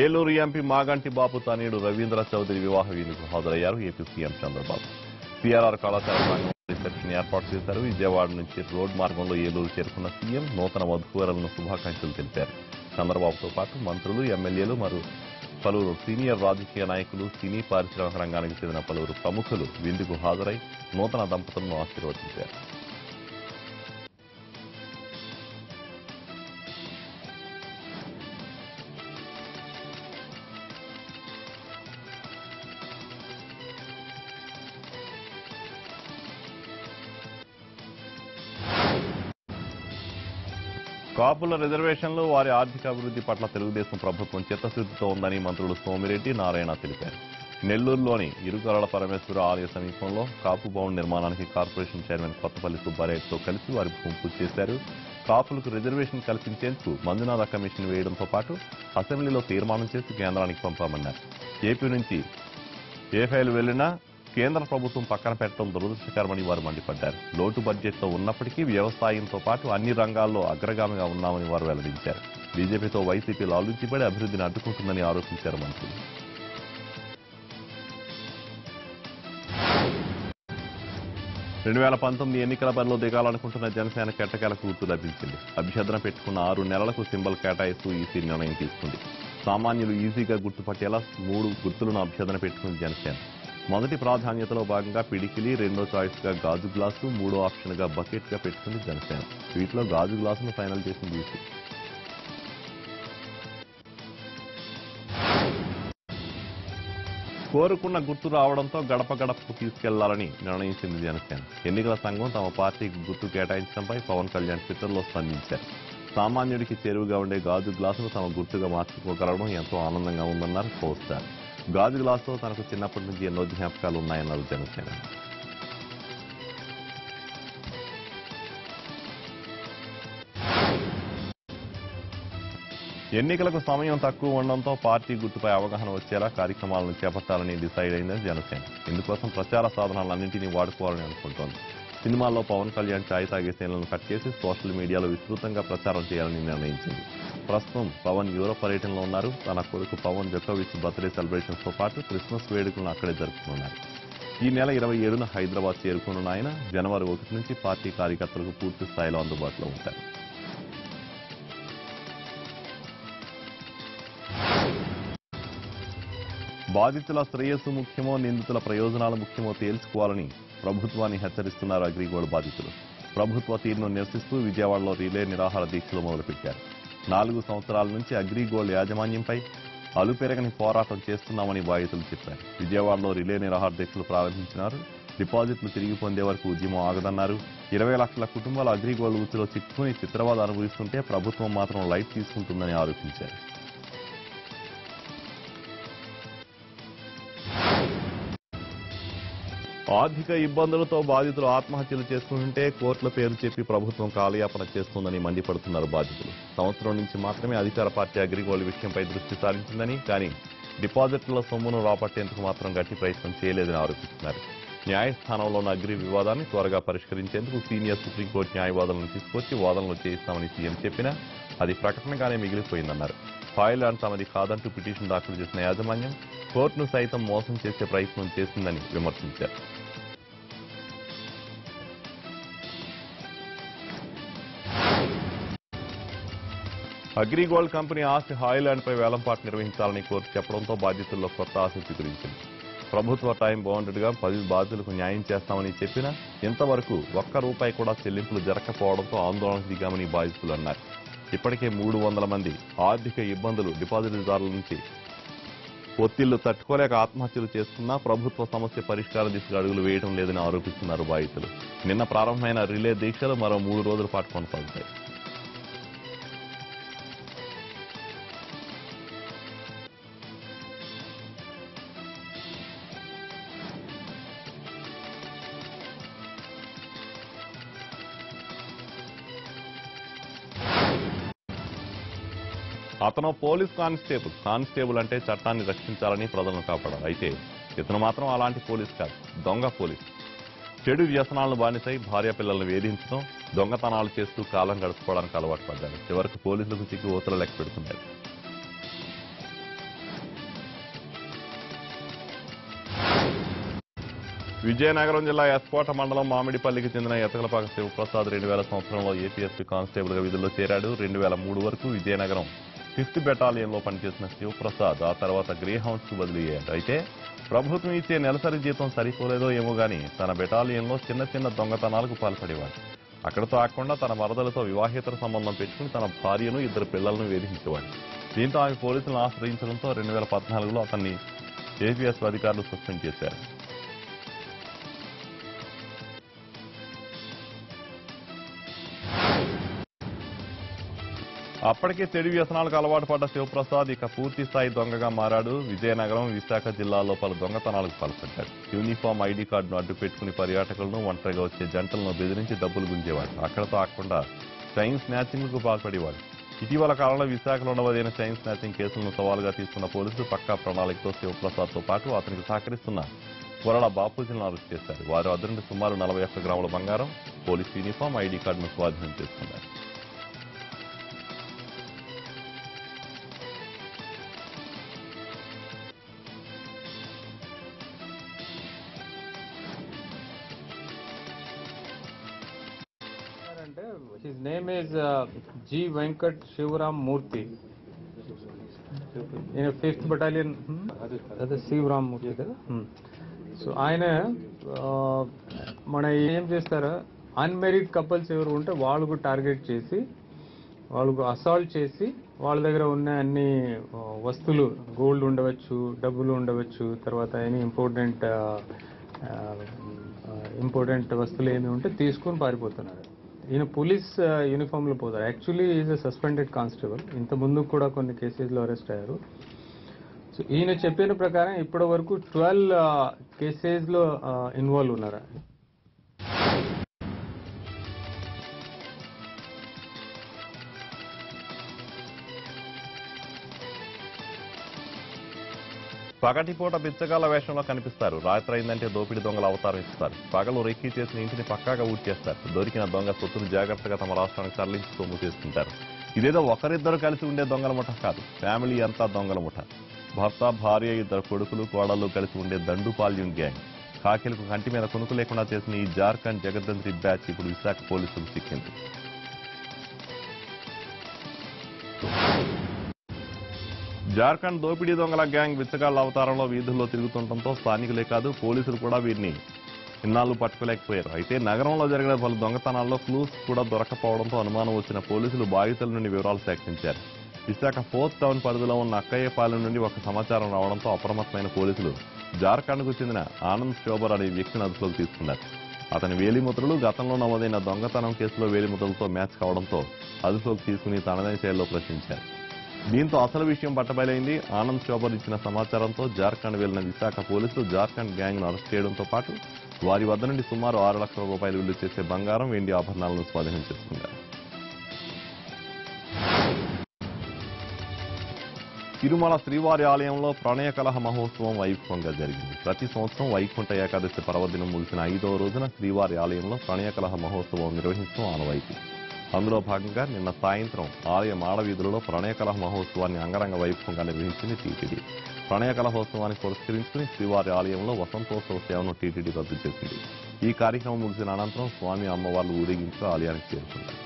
Eluru MP Maganti బాబు తనయుడు రవీంద్ర చౌదరి వివాహ వేడుకకు హాజరయ్యారు ఏపీ సీఎం చంద్రబాబు. సిఆర్ఆర్ కళాశాల ప్రాంగణంలో రిసెప్షన్ ఏర్పాటు చేశారు. విజయవాడ నుంచి రోడ్ మార్గంలో ఏలూరు చేరుకున్న సీఎం నూతన వధూవరులను శుభాకాంక్షలు తెలిపారు. చంద్రబాబుతో పాటు మంత్రులు, ఎమ్మెల్యేలు మరియు పలువురు సీనియర్ రాజకీయ నాయకులు, సినీ పారిశ్రామిక రంగానికి చెందిన పలువురు ప్రముఖులు విందుకు హాజరై నూతన దంపతులను ఆశీర్వదించారు. కాపుల రిజర్వేషన్లు, వారి ఆర్థిక అభివృద్ధి పట్ల తెలుగుదేశం ప్రభుత్వం చిత్తశుద్ధితో ఉందని మంత్రులు సోమిరెడ్డి, నారాయణ తెలిపారు. నెల్లూరులోని ఇరుకరళ పరమేశ్వర ఆలయ సమీపంలో కాపు భవన్ నిర్మాణానికి కార్పొరేషన్ చైర్మన్ కొత్తపల్లి సుబ్బారెడ్డితో కలిసి వారి భూమి పూజ చేశారు. కాపులకు రిజర్వేషన్ కల్పించేందుకు మంజునాథ కమిషన్ వేయడంతో పాటు అసెంబ్లీలో తీర్మానం చేసి కేంద్రానికి పంపామన్నారు. ఏపీ నుంచి ఏ ఫైల్ వెళ్లినా కేంద్ర ప్రభుత్వం పక్కన పెట్టడం దురదృష్టకరమని వారు మండిపడ్డారు. లోటు బడ్జెట్తో ఉన్నప్పటికీ వ్యవసాయంతో పాటు అన్ని రంగాల్లో అగ్రగామిగా ఉన్నామని వారు వెల్లడించారు. బీజేపీతో వైసీపీ లాలూచిపడి అభివృద్ధిని అడ్డుకుంటుందని ఆరోపించారు మంత్రులు. రెండు 2019 ఎన్నికల బరిలో దిగాలనుకుంటున్న జనసేన కెట్టకేలకు గుర్తు లభించింది. అభ్యర్థన పెట్టుకున్న 6 నెలలకు సింబల్ కేటాయిస్తూ ఈసీ నిర్ణయం తీసుకుంది. సామాన్యులు ఈజీగా గుర్తుపట్టేలా 3 గుర్తులను అభ్యర్థన పెట్టుకుంది జనసేన. మొదటి ప్రాధాన్యతలో భాగంగా పిడికిలి, రెండో చాయిస్గా గాజు గ్లాసు, మూడో ఆప్షన్గా బకెట్గా పెట్టుకుంది జనసేన. వీటిలో గాజు గ్లాసును ఫైనల్ చేసింది ఈసీ. కోరుకున్న గుర్తు రావడంతో గడప గడపకు తీసుకెళ్లాలని నిర్ణయించింది జనసేన. ఎన్నికల సంఘం తమ పార్టీకి గుర్తు కేటాయించడంపై పవన్ కళ్యాణ్ ట్విట్టర్లో స్పందించారు. సామాన్యుడికి చేరువుగా ఉండే గాజు గ్లాసును తమ గుర్తుగా మార్చుకోగలగడం ఎంతో ఆనందంగా ఉందన్నారు పవర్ స్టార్. గాజు గ్లాసుతో తనకు చిన్నప్పటి నుంచి ఎన్నో జ్ఞాపకాలు ఉన్నాయన్నారు జనసేన. ఎన్నికలకు సమయం తక్కువ ఉండడంతో పార్టీ గుర్తుపై అవగాహన వచ్చేలా కార్యక్రమాలను చేపట్టాలని డిసైడ్ అయిందని జనసేన. ఇందుకోసం ప్రచార సాధనాలన్నింటినీ వాడుకోవాలని అనుకుంటోంది. సినిమాల్లో పవన్ కళ్యాణ్ ఛాయ్ తాగే సీన్లను కట్ చేసి సోషల్ మీడియాలో విస్తృతంగా ప్రచారం చేయాలని నిర్ణయించింది. ప్రస్తుతం పవన్ యూరోప్ పర్యటనలో ఉన్నారు. తన కొడుకు పవన్ జోకోవిచ్ బర్త్డే సెలబ్రేషన్స్ తో పాటు క్రిస్మస్ వేడుకలను అక్కడే జరుపుకున్నారు. ఈ నెల 27న హైదరాబాద్ చేరుకున్న ఆయన జనవరి 1 నుంచి పార్టీ కార్యకర్తలకు పూర్తి స్థాయిలో అందుబాటులో ఉంటారు. బాధితుల శ్రేయస్సు ముఖ్యమో, నిందితుల ప్రయోజనాలు ముఖ్యమో తేల్చుకోవాలని ప్రభుత్వాన్ని హెచ్చరిస్తున్నారు అగ్రిగోల్డ్ బాధితులు. ప్రభుత్వ తీరును నిరసిస్తూ విజయవాడలో రిలే నిరాహార దీక్షలు మొదలుపెట్టారు. 4 సంవత్సరాల నుంచి అగ్రిగోల్డ్ యాజమాన్యంపై అలుపెరగని పోరాటం చేస్తున్నామని బాధితులు చెప్పారు. విజయవాడలో రిలే నిరాహార దీక్షలు ప్రారంభించినారు. డిపాజిట్లు తిరిగి పొందే వరకు ఉద్యమం ఆగదన్నారు. 20 లక్షల కుటుంబాలు అగ్రిగోల్డ్ ఉచ్చులో చిక్కుకుని చిత్రవద అనుభవిస్తుంటే ప్రభుత్వం మాత్రం లైట్ తీసుకుంటుందని ఆరోపించారు. ఆర్థిక ఇబ్బందులతో బాధితులు ఆత్మహత్యలు చేసుకుంటుంటే కోర్టుల పేరు చెప్పి ప్రభుత్వం కాలయాపన చేస్తుందని మండిపడుతున్నారు బాధితులు. సంవత్సరం నుంచి మాత్రమే అధికార పార్టీ అగ్రిగోల్డ్ విషయంపై దృష్టి సారించిందని, కానీ డిపాజిట్ల సొమ్మును రాబట్టేందుకు మాత్రం గట్టి ప్రయత్నం చేయలేదని ఆరోపిస్తున్నారు. న్యాయస్థానంలో ఉన్న అగ్రి వివాదాన్ని త్వరగా పరిష్కరించేందుకు సీనియర్ సుప్రీంకోర్టు న్యాయవాదులను తీసుకొచ్చి వాదనలు చేయిస్తామని సీఎం చెప్పినా అది ప్రకటనగానే మిగిలిపోయిందన్నారు. ఫైల్ అండ్ తమది కాదంటూ పిటిషన్ దాఖలు చేసిన యాజమాన్యం కోర్టును సైతం మోసం చేసే ప్రయత్నం చేసిందని విమర్శించారు. అగ్రిగోల్డ్ కంపెనీ ఆస్తి హాయిలాండ్పై వేలంపాటు నిర్వహించాలని కోర్టు చెప్పడంతో బాధితుల్లో కొత్త ఆసక్తి గురించింది. ప్రభుత్వ టైం బౌండెడ్గా 10 బాధితులకు న్యాయం చేస్తామని చెప్పినా ఇంతవరకు ₹1 కూడా చెల్లింపులు జరగకపోవడంతో ఆందోళనకు దిగామని బాధితులు అన్నారు. ఇప్పటికే 300 మంది ఆర్థిక ఇబ్బందులు డిపాజిట్దారుల నుంచి ఒత్తిళ్లు తట్టుకోలేక ఆత్మహత్యలు చేస్తున్నా ప్రభుత్వ సమస్య పరిష్కార దిశగా అడుగులు వేయడం లేదని ఆరోపిస్తున్నారు బాధితులు. నిన్న ప్రారంభమైన రిలే దీక్షలు మరో 3 రోజుల పాటు కొనసాగుతాయి. అతను పోలీస్ కానిస్టేబుల్ అంటే చట్టాన్ని రక్షించాలని ప్రజలను కాపాడాలి. అయితే ఇతను మాత్రం అలాంటి పోలీస్ కాదు, దొంగ పోలీస్. చెడు వ్యసనాలను బానిసై భార్య పిల్లలను వేధించడం, దొంగతనాలు చేస్తూ కాలం గడుపుకోవడానికి అలవాటు పడ్డాడు. చివరకు పోలీసులకు చిక్కి ఊతలు లెక్క పెడుతున్నాడు. విజయనగరం జిల్లా ఎస్కోట మండలం మామిడిపల్లికి చెందిన ఎతకలపాక శివప్రసాద్ 2000 సంవత్సరంలో ఏపీఎస్పీ కానిస్టేబుల్ గా విధుల్లో చేరాడు. 2003 వరకు విజయనగరం 5th బెటాలియన్లో పనిచేసిన శివప్రసాద్ ఆ తర్వాత గ్రే హౌన్స్ కు బదిలీ అయ్యాడు. అయితే ప్రభుత్వం ఇచ్చే నెలసరి జీతం సరిపోలేదో ఏమో గానీ తన బెటాలియన్లో చిన్న చిన్న దొంగతనాలకు పాల్పడేవాడు. అక్కడితో ఆకుండా తన మరదలతో వివాహేతర సంబంధం పెట్టుకుని తన భార్యను 2 పిల్లలను వేధించేవాడు. దీంతో ఆమె పోలీసులను ఆశ్రయించడంతో 2014లో అతన్ని ఏపీఎస్పీ అధికారులు సస్పెండ్ చేశారు. అప్పటికే చెడు వ్యసనాలకు అలవాటు పడ్డ శివప్రసాద్ ఇక పూర్తి స్థాయి దొంగగా మారాడు. విజయనగరం, విశాఖ జిల్లాలో పలు దొంగతనాలకు పాల్పడ్డాడు. యూనిఫామ్, ఐడి కార్డును అడ్డు పెట్టుకుని పర్యాటకులను, ఒంటరిగా వచ్చే జంటలను బెదిరించి డబ్బులు గుంజేవాడు. అక్కడతో ఆకుండా చైన్ స్నాచింగ్కు పాల్పడేవాడు. ఇటీవల కాలంలో విశాఖలో నమోదైన చైన్ స్నాచింగ్ కేసులను సవాలుగా తీసుకున్న పోలీసులు పక్కా ప్రణాళికతో శివప్రసాద్తో పాటు అతనికి సహకరిస్తున్న కొరడ బాపూజీలను అరెస్ట్ చేశారు. వారు వద్ద నుండి సుమారు 41 గ్రాముల బంగారం, పోలీసు యూనిఫామ్, ఐడి కార్డును స్వాధీనం చేసుకున్నారు. His name is G. Venkat Shivram Murthy. In 5th battalion, that is Shivram Murthy కదా. సో ఆయన మన ఏం చేస్తారా, అన్మెరీడ్ కపుల్స్ ఎవరు ఉంటే వాళ్ళకు టార్గెట్ చేసి వాళ్ళకు అసాల్ట్ చేసి వాళ్ళ దగ్గర ఉన్న అన్ని వస్తువులు, గోల్డ్ ఉండవచ్చు, డబ్బులు ఉండవచ్చు, తర్వాత ఎనీ ఇంపార్టెంట్ వస్తువులు ఏమి ఉంటే తీసుకుని పారిపోతున్నారు. ఈయన పోలీస్ యూనిఫామ్లో పోతారు. Actually is a suspended constable. ఇంత ముందు కూడా కొన్ని కేసెస్లో అరెస్ట్ అయ్యారు. సో ఈయన చెప్పిన ప్రకారం ఇప్పటి వరకు 12 కేసెస్లో ఇన్వాల్వ్ ఉన్నారు. పగటిపూట బిచ్చగాళ్ల వేషంలో కనిపిస్తారు. రాత్రి అయిందంటే దోపిడీ దొంగల అవతారం ఇస్తారు. పగలు రెక్కి చేసిన ఇంటిని పక్కాగా ఊడ్చేస్తారు. దొరికిన దొంగ సొత్తును జాగ్రత్తగా తమ రాష్ట్రానికి తరలించి సొమ్ము చేసుకుంటారు. ఇదేదో ఒకరిద్దరు కలిసి ఉండే దొంగల ముఠ కాదు, ఫ్యామిలీ అంతా దొంగల ముఠ. భర్త, భార్య, 2 కొడుకులు, కోడళ్లు కలిసి ఉండే దండుపాల్యం గ్యాంగ్. కాకిలకు కంటి మీద కొనుకు లేకుండా చేసిన ఈ జార్ఖండ్ జగద్దంత్రి బ్యాచ్ ఇప్పుడు విశాఖ పోలీసులకు చిక్కింది. జార్ఖండ్ దోపిడీ దొంగల గ్యాంగ్ బిచ్చగాళ్ల అవతారంలో వీధుల్లో తిరుగుతుండటంతో స్థానికులే కాదు పోలీసులు కూడా వీరిని ఇన్నాళ్లు పట్టుకోలేకపోయారు. అయితే నగరంలో జరిగిన పలు దొంగతనాల్లో క్లూస్ కూడా దొరకపోవడంతో అనుమానం వచ్చిన పోలీసులు బాధితుల నుండి వివరాలు సేకరించారు. విశాఖ 4th టౌన్ పరిధిలో ఉన్న అక్కయ్యపాలెం నుండి ఒక సమాచారం రావడంతో అప్రమత్తమైన పోలీసులు జార్ఖండ్కు చెందిన ఆనంద్ శోభర్ అనే వ్యక్తిని అదుపులోకి తీసుకున్నారు. అతని వేలిముద్రలు గతంలో నమోదైన దొంగతనం కేసులో వేలిముద్రలతో మ్యాచ్ కావడంతో అదుపులోకి తీసుకుని తనదైన శైలిలో ప్రశ్నించారు. దీంతో అసలు విషయం బట్టబయలైంది. ఆనంద్ శోభర్ ఇచ్చిన సమాచారంతో జార్ఖండ్ వెళ్లిన విశాఖ పోలీసులు జార్ఖండ్ గ్యాంగ్ ను అరెస్ట్ చేయడంతో పాటు వారి వద్ద నుండి సుమారు 6 లక్షల రూపాయలు విలువ చేసే బంగారం, వెండి ఆభరణాలను స్వాధీనం చేసుకున్నారు. తిరుమల శ్రీవారి ఆలయంలో ప్రణయ కలహ మహోత్సవం వైభవంగా జరిగింది. ప్రతి సంవత్సరం వైకుంఠ ఏకాదశి పర్వదినం ముగిసిన 5వ రోజున శ్రీవారి ఆలయంలో ప్రణయ కలహ మహోత్సవం నిర్వహించడం ఆనవాయితీ. అందులో భాగంగా నిన్న సాయంత్రం ఆలయ మాడవీధులలో ప్రణయ కలహ మహోత్సవాన్ని అంగరంగ వైభవంగా నిర్వహించింది టీటీడీ. ప్రణయ కలహోత్సవాన్ని పురస్కరించుకుని శ్రీవారి ఆలయంలో వసంతోత్సవ సేవను టీటీడీ రద్దు చేసింది. ఈ కార్యక్రమం ముగిసిన అనంతరం స్వామి, అమ్మవార్లు ఊరేగింపుగా ఆలయానికి చేరుకున్నారు.